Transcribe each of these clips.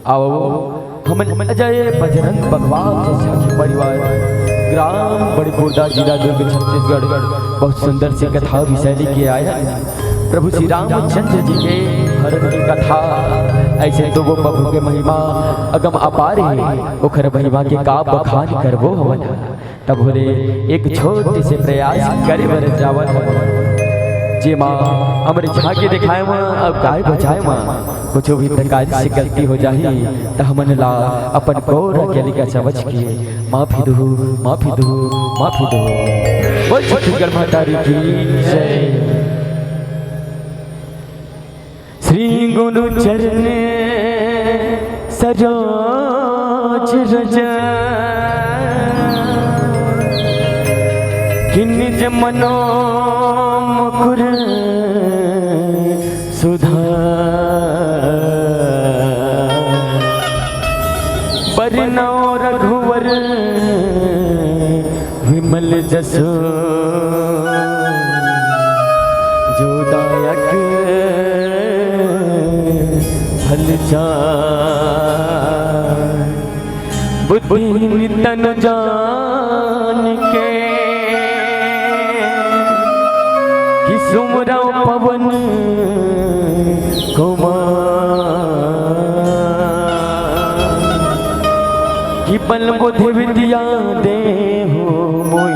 आओ हम अजय बजरंग भगवान जैसा परिवार ग्राम बड़ीपुरदा जिला दुर्ग छत्तीसगढ़ बहुत सुंदर सी कथा विषय लेके आया। प्रभु श्री रामचंद्र जी के हरण की कथा। ऐसे तो वो प्रभु के महिमा अगम अपार है, ओखर महिमा के का बखान करबो हवन। तब बोले एक छोटे से प्रयास करे बर जावन जे माँ अमर झाके दिखाए माँ अब गाय बजाए माँ कुछ भी प्रकार से गलती हो जाही तो हमन ला अपन गौर अकेली का समझ के माफी दो माफी दो माफी दो। बोल छत्तीसगढ़ माता की जय। श्री गुरु चरण सरोज रज किन्निज मनो मुकुर सुधा बरनौ रघुवर विमल जसो जो दायक फल बुद्धि तन जान के कि सुमरौ पवन कुमार कि बल बुद्धि विद्या देहु मोहि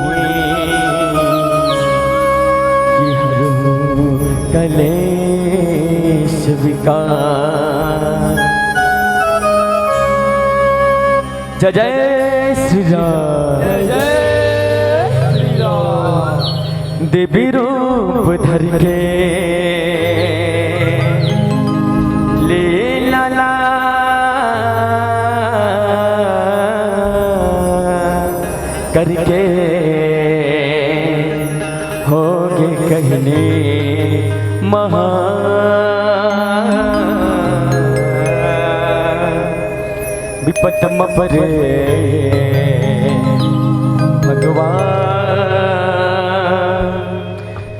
कि हरहु कलेश विकार। जय जय श्री राम जय जय श्री राम। देवी रूप धर के ले लाला करके होगे कहने महान। विपतम परे भगवान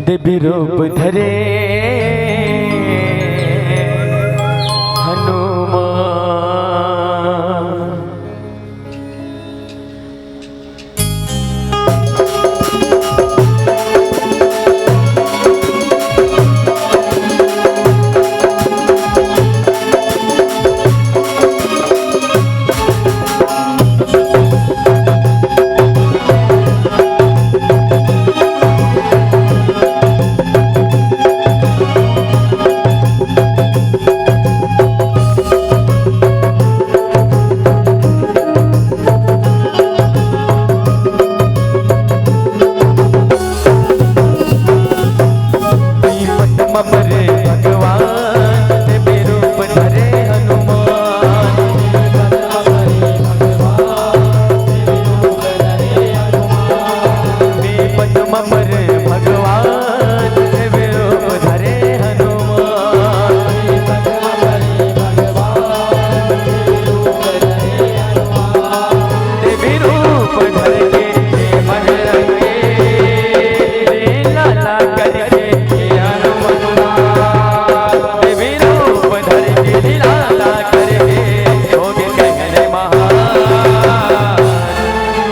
देवी रूप धरे हनुमान।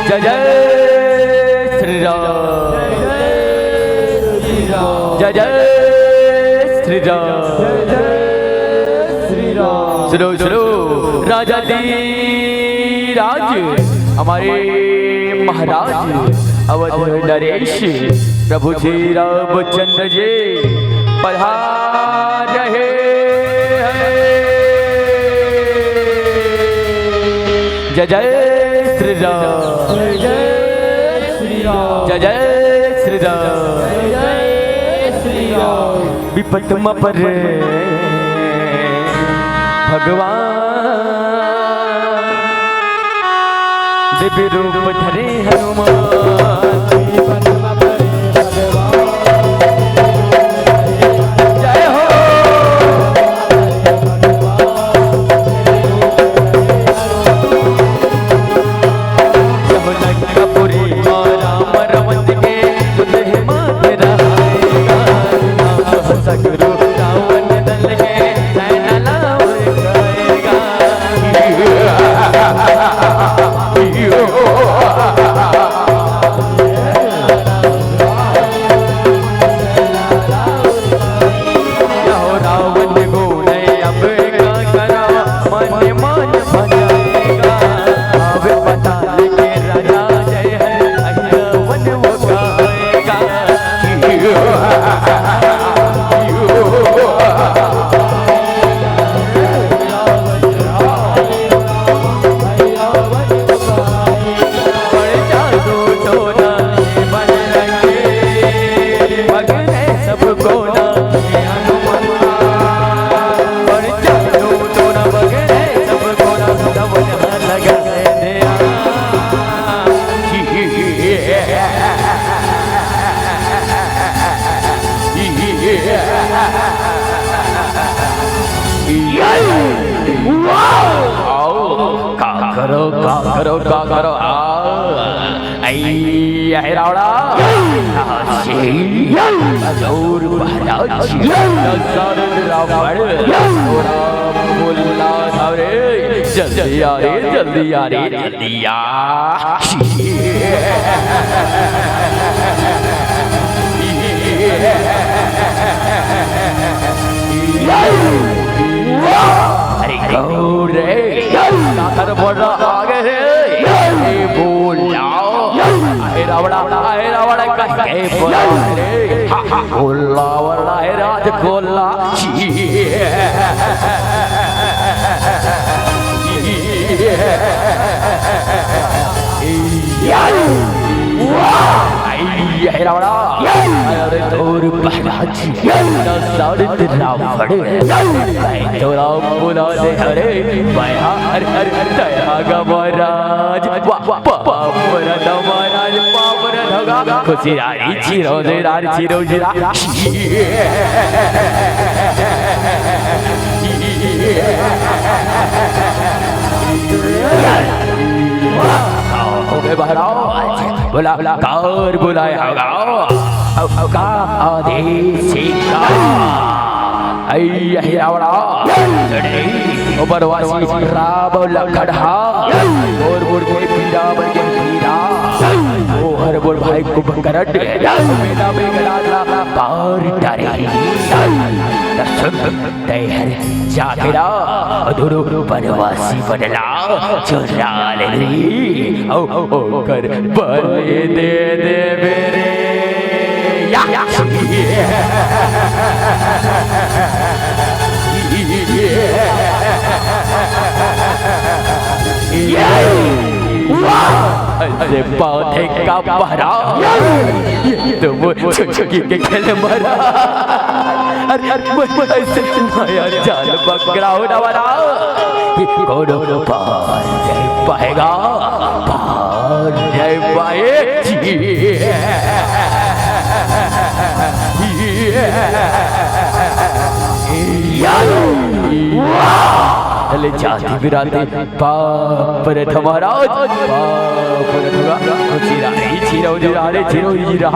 जय जय श्री राम जय जय श्री राम। सुनो सुनो राजा दी राज हमारे महाराज अवध नरेश प्रभु श्री रामचंद्र जी पधार रहे हैं। जय जय श्री राम जय जय श्री राम जय जय श्री राम विपत पर भगवान दिव्य रूप धरे हनुमान। करो आई रावड़ा जोर महाराज रावण बोला रे जल्दी आ रे जल्दी आ रे जल्दी आ अरे गौर रे काकर बोल आगे रे बोल जाओ आए रावड़ा कहे बोला रे बोला वाला है राज कोला रावड़ा अरे तोर महाराज साड़ित रावण तोरा बोला दे हरे माया हरे हरे दया गा महाराज पापरा दा महाराज पापरा धगा खुशी रारी चिरो दे रारी चिरो जिरा महाराज बोला कार बुलाया होगा आदेश रावड़ा बरवासी राव लखड़ा और बोल के पीड़ा बन के पीड़ा ओ हर बोल भाई को बकरट मेरा बेगला पार डारी तैयार जागरा अधूरो बनवासी बनला चुरा ले रे ओ कर बले दे दे मेरे या अरे पौधे का बहरा तो वो छुकी के खेल मरा अरे ऐसे माया जाल बकरा हो डवरा कोनो पार नहीं पाएगा पार नहीं पाए चले जाती बिराते पाप रे महाराज पाप रे धगा चिरा रे चिरो जिरा रे चिरो जिरा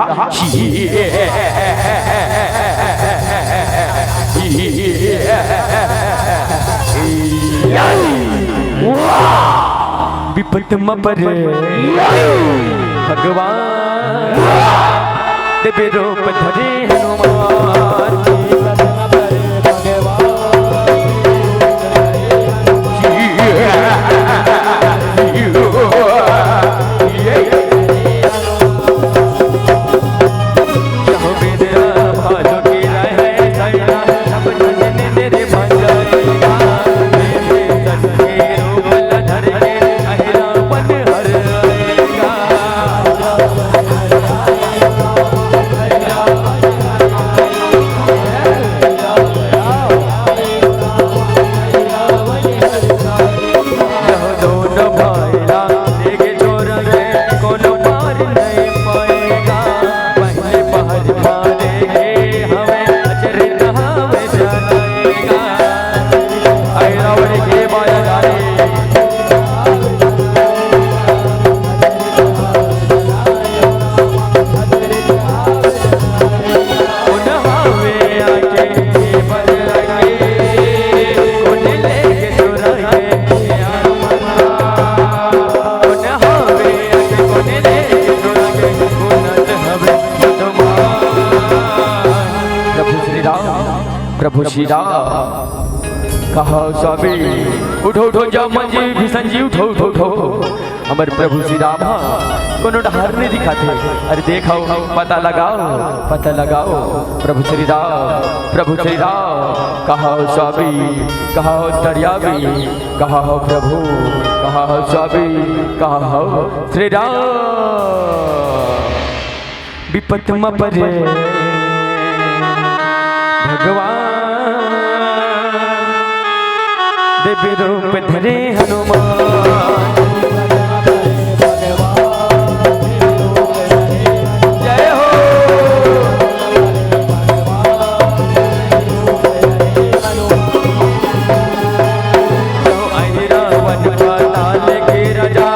विपत पर भगवान देवे रूप धरे हनुमान प्रभु श्री राम कहा स्वामी उठो उठो जाओ मंजी भीषण जी उठो उठो उठो हमारे प्रभु श्री राम कोनो डहार नहीं दिखाते अरे देखो पता लगाओ प्रभु श्री राम कहा स्वामी कहा दरियावी कहा प्रभु कहा स्वामी कहा श्री राम विपत म परे भगवान देवी रूप धरे हनुमान जय हो रावण पाताल के राजा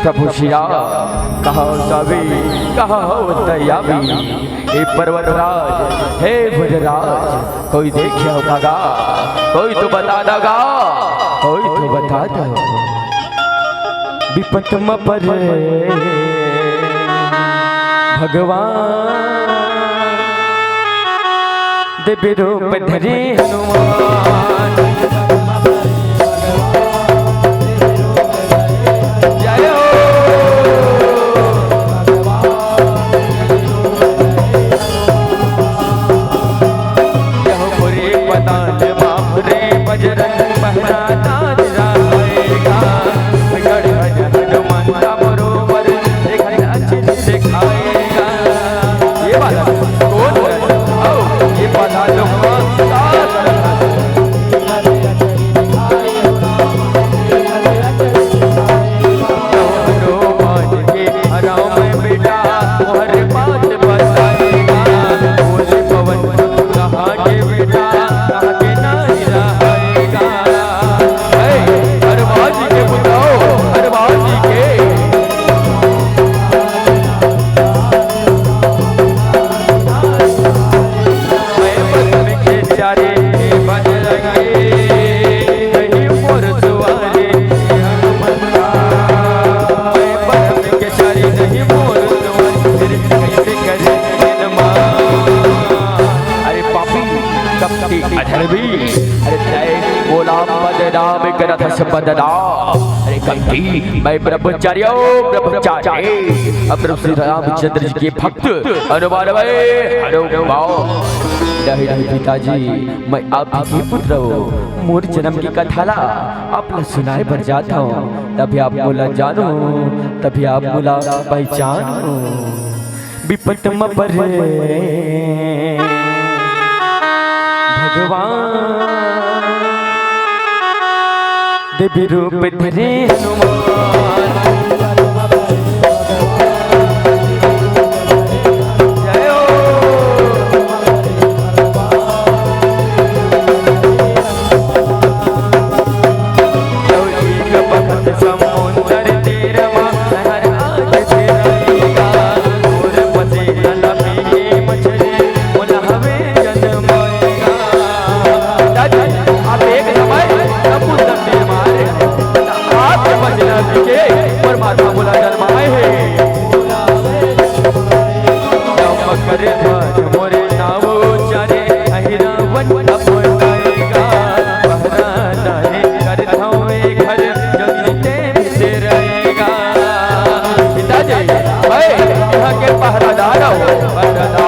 प्रभु श्री राम कहा सभी कहा दयावी हे पर्वतराज हे भुजराज कोई देखे होगा कोई तो बता देगा कोई तो बता दो विपत में परे भगवान दिव्य रूप धरे हनुमान जय हो यह पुरे पताल मापुरे बजरंग महराता दिखाएगा गढ़ हनुमान का बरोबर दिखाएगा ये बात कौन ये बता दो अरे कंठी मैं ब्रह्मचारी प्रभु श्री रामचंद्र जी के भक्त हनुमान नहीं पिताजी मैं आपके पुत्र हूँ मोर जन्म की कथाला आप सुनाए भर जाता हूँ तभी आप बोला जानो तभी आप बोला पहचानो विपत में परे भगवान दिव्य रूप धरे हनुमान जय हो लौकिक भक्त समुंदर तेरवा हर आज तेराएगा और पसे लपी मछली मुनहवे जन्माएगा आप एक समय समुद्र परमात्मा बोला जन्माए है करे मोरे नाम चारे अहिरावन अपनाएगा पहरा नहीं करता हूँ घर जगते से रहेगा पिताजी मैं यहाँ के पहरादार हूँ पहरादार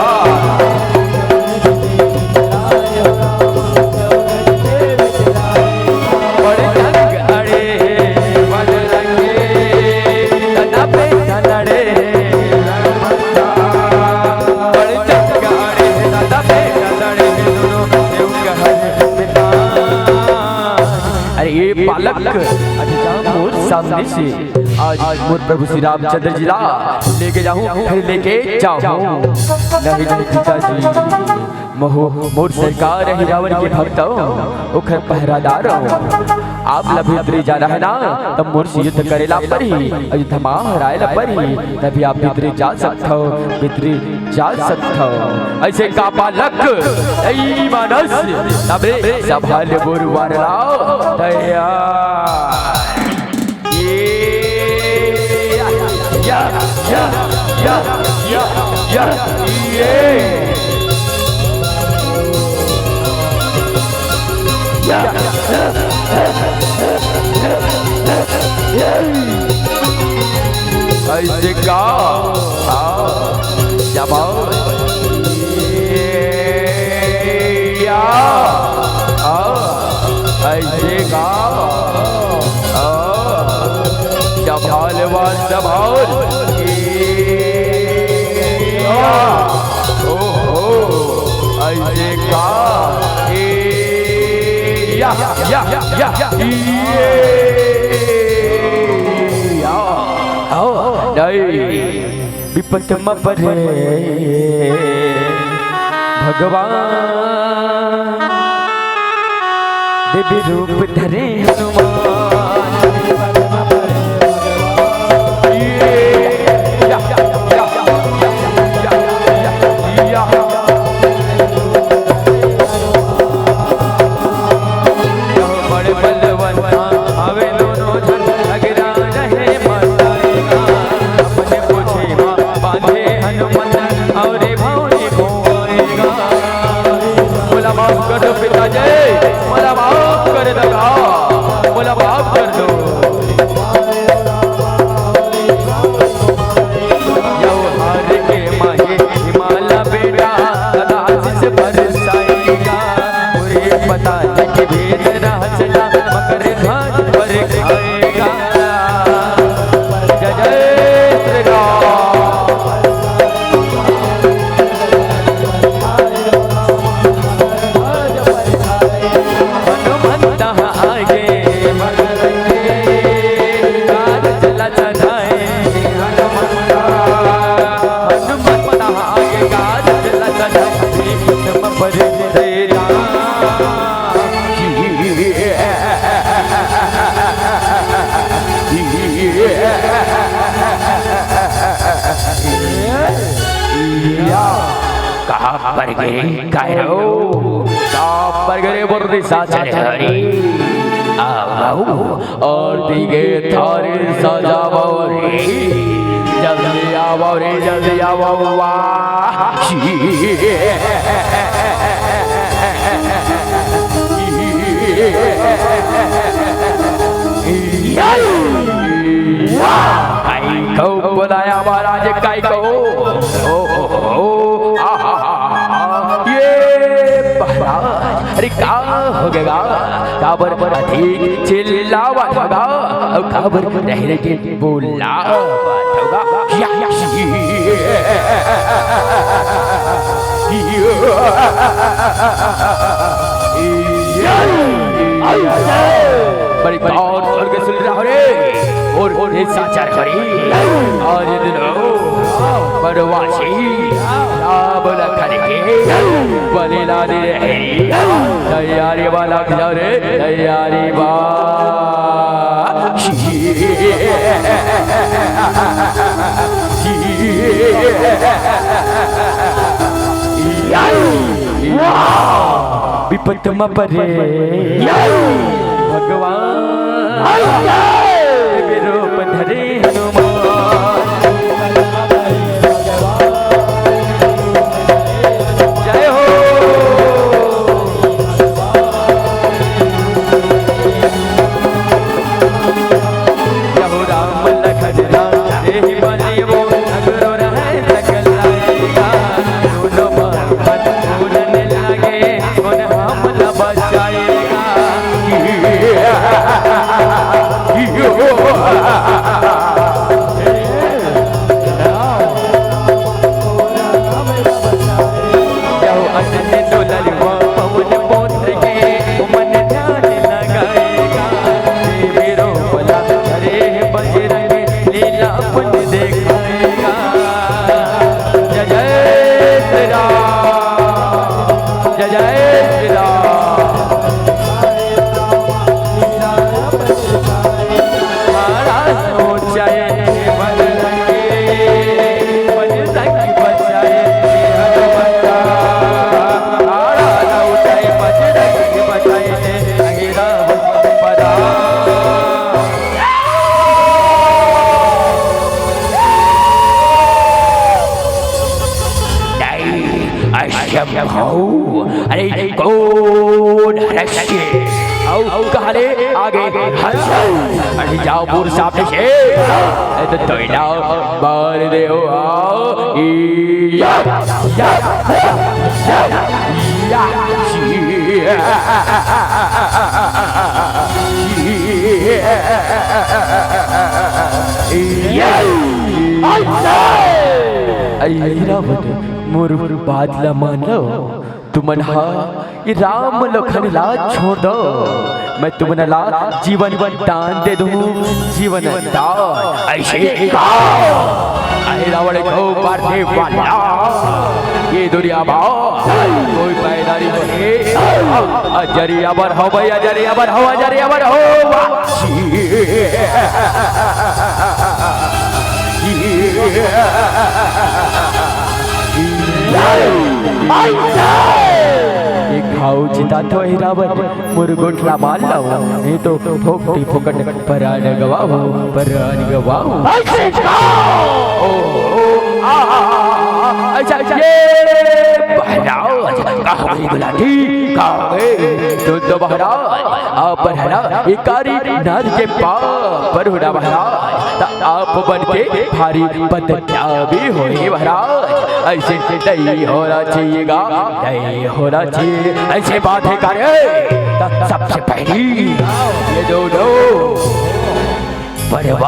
बालक मोर सामने से आज मोर प्रभु श्री रामचंद्र जी ला लेके जाऊं फिर लेके जाऊं नहीं नहीं पिताजी मोर सरकार है रावण के भक्त ओखर पहरादार आप लभित्री जाना है ना तब मोर से युद्ध करेला परी अयोध्या मां हराएला परी तभी आप भीतरी जा सकते हो भीतरी जा सकते हो ऐसे का बालक ऐ मानस तबे सभाल बुरवार लाओ दया या या या या या ये ऐसे का जब ऐसे का संभाल संभाल ऐसे का विपत में परे भगवान दिव्य रूप धरे हनुमान चला मकर घाट पर खाएगा। जय जय श्री राम। हनुमंत आगे घाट चला चढ़ाए। हनुमंत आगे घाट चला चढ़ाए। पर तेरा कहाँ पर गिरे कायरो, कहाँ पर गिरे बुर्री साचर हरी। आओ और दिगे थारे सजावो रे, जल्दी आवो रे जल्दी आवो वाह। काई को बुलाया महाराज काई को। ये महाराज अरे का हो गया काबर पर अधिक चिल्लावा होगा। काबर रह रहे के बोला होगा। बड़ी कौन और के सुन रहा रे और ये साचार करी और ये दिलो बड़वासी राम लखन के बलिला दे रहे। तैयारी वाला रे तैयारी बा। विपत में परे भगवान रूप धरे हनुमान। जय हो यहो राम लखन राम देहि बलियो अगरो रहे सकल लाएगा। दोनों मन फूलने लगे उन हमला बचाएगा। अरे कौन औ कहले आगे अरे जाओ पूर सामने से तो तोइला मार दे हो आओ या अरे रावण मोर बात ला मान लो। तुमन ये राम लखन ला छोड़ दो। मैं तुमन ला जीवन दान दे दूं। जीवन दान ऐसे अरे रावण को मारने वाला ये दुनिया कोई पैदा नहीं बने। अजरिया बर हो भाई अजरिया बर हो अजरिया बर हो। खाऊ चिता तो रावण मुरगोटला मार लाओ नहीं तो फोकटी फोकट परान गवाओ परान गवाओ। अच्छा अच्छा ये महाराज कहाँ गई गुलाटी कहाँ गए तो महाराज पर है ना इकारी नद के पार पर हुआ महाराज आप बन के भारी बदला भी होए महाराज। ऐसे नहीं होना चाहिएगा नहीं होना चाहिए ऐसे बातें करे। सबसे पहली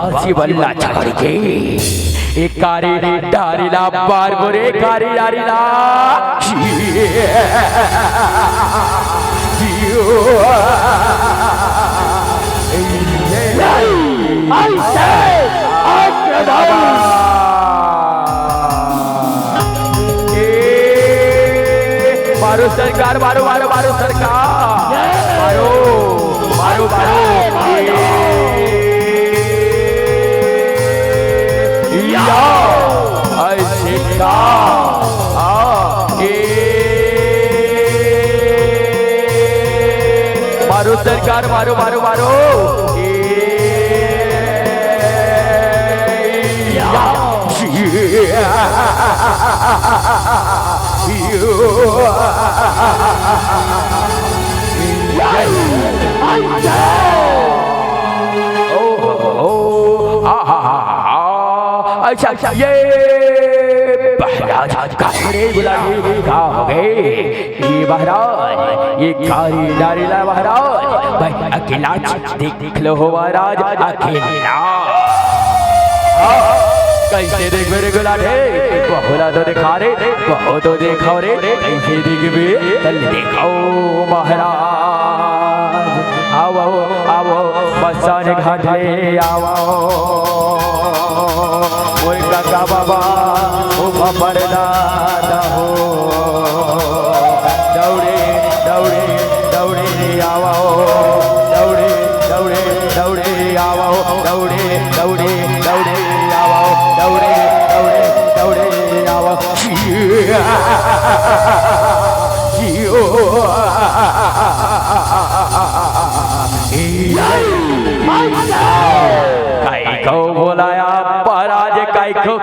वासी बल्ला छोड़ के एक कारी डारिला बार बोरे कारी डारिला मारो सरकार मारो मारो मारो सरकार मारो मारो मारो मारो सरकार मारो मारो मारो अच्छा अच्छा ये महाराज कारे गुलाबी का हो गए ये महाराज ये कारी डारिला महाराज भाई अकेला देख लो हो महाराज अकेला कैसे देख मेरे गुलाबी बहुला तो दिखा रे बहु तो देखो रे कैसे दिख भी चल देखो महाराज आओ आओ बसाने घाटे आओ ओए काका बाबा ओ बरदादा हो दौड़े दौड़े दौड़े आओ दौड़े दौड़े दौड़े आओ दौड़े दौड़े दौड़े आओ दौड़े दौड़े दौड़े आओ काई को बोलाया महाराज काई को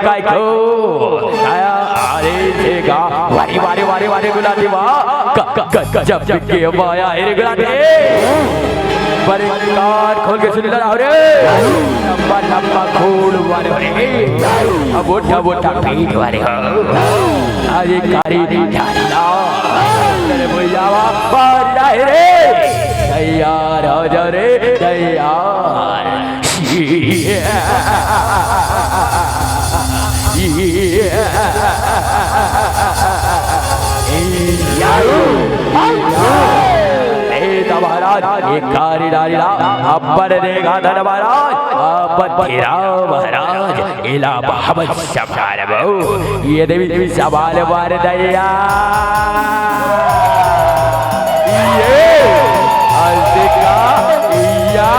आया अरे देगा वारी वारी वारी वारी गुलाटी वाह जब के माया अरे गुलाटी बड़े कान खोल के सुन रहा रे लंबा लंबा खोल वाले अब बोटा बोटा पीठ वाले अरे कारी डाला तेरे बुझावा बाहर जाए रे तैयार हो जा रे तैयार महाराज एक कारी डालिला अब्बर देगा धन महाराज अब्बर तेरा महाराज इला बहबत शब्दार बहु ये देवी देवी सवाल मार दया ये अलसिका या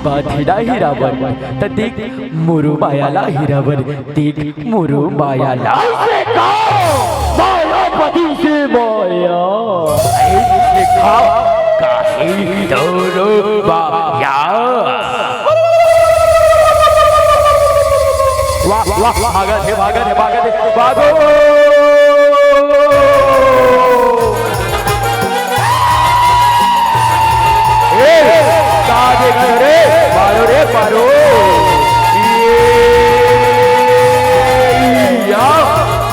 बाधिडा हिरावर तदिक मुरु मायाला हिरावर दिक मुरु मायाला मायापति से माया लिखा काहे दोरो बाया वाह वाह भागत है भागत है भागत है भागो रे मारो रे मारो या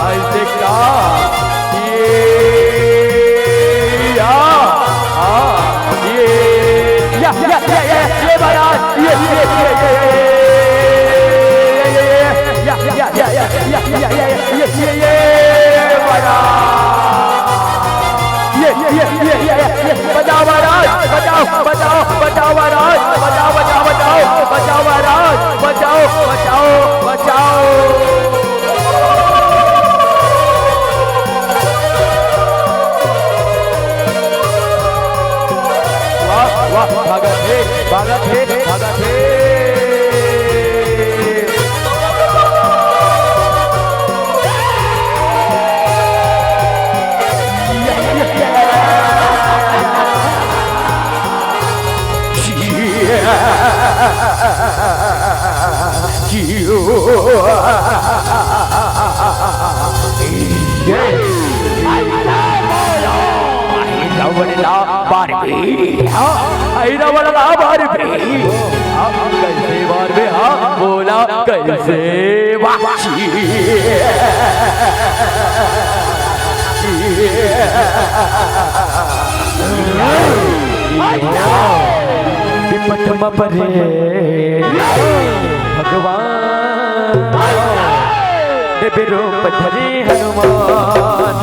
ऐसे का ये महाराज बचाओ महाराज बचाओ बचाओ बचाओ महाराज बचाओ बचाओ बचाओ बचाओ महाराज बचाओ बचाओ बचाओ वाह वाह भगत है भगत है भगत है you कैसे बार में बोला कैसे विपत में परे भगवान देव रूप धरे हनुमान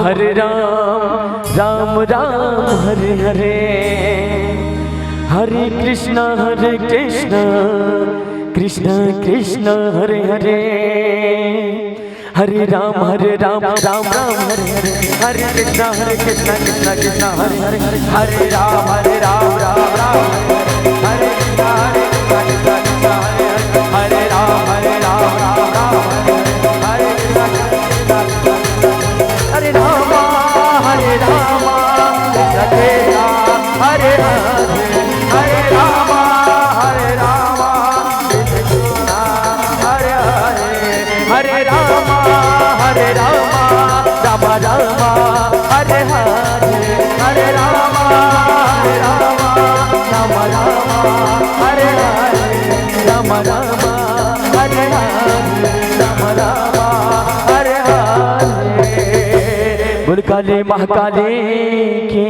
हरे राम राम राम हरे हरे हरे कृष्ण कृष्ण कृष्ण हरे हरे हरे राम राम राम हरे हरे हरे कृष्ण कृष्ण कृष्ण हरे हरे हरे राम राम राम हरे कृष्ण कृष्ण कृष्ण हरे राम राम राम हरे हरे रामा कृष्ण हरे हरे हरे रामा कृष्ण हरे हरे हरे रामा राम राम हरे हरे हरे रामा राम राम हरे हरे राम राम हरे हरे राम राम हरे हरे बोल काले महाकाले के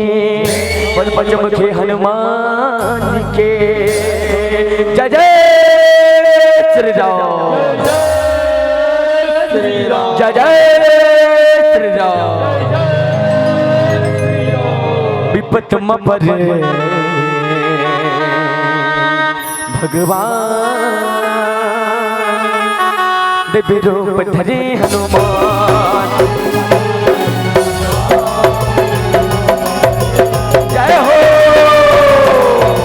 बोल पंचमुखे हनुमान के जय जय श्री राम जय जय श्री राम विपत में परे भगवान देव रूप धरे हनुमान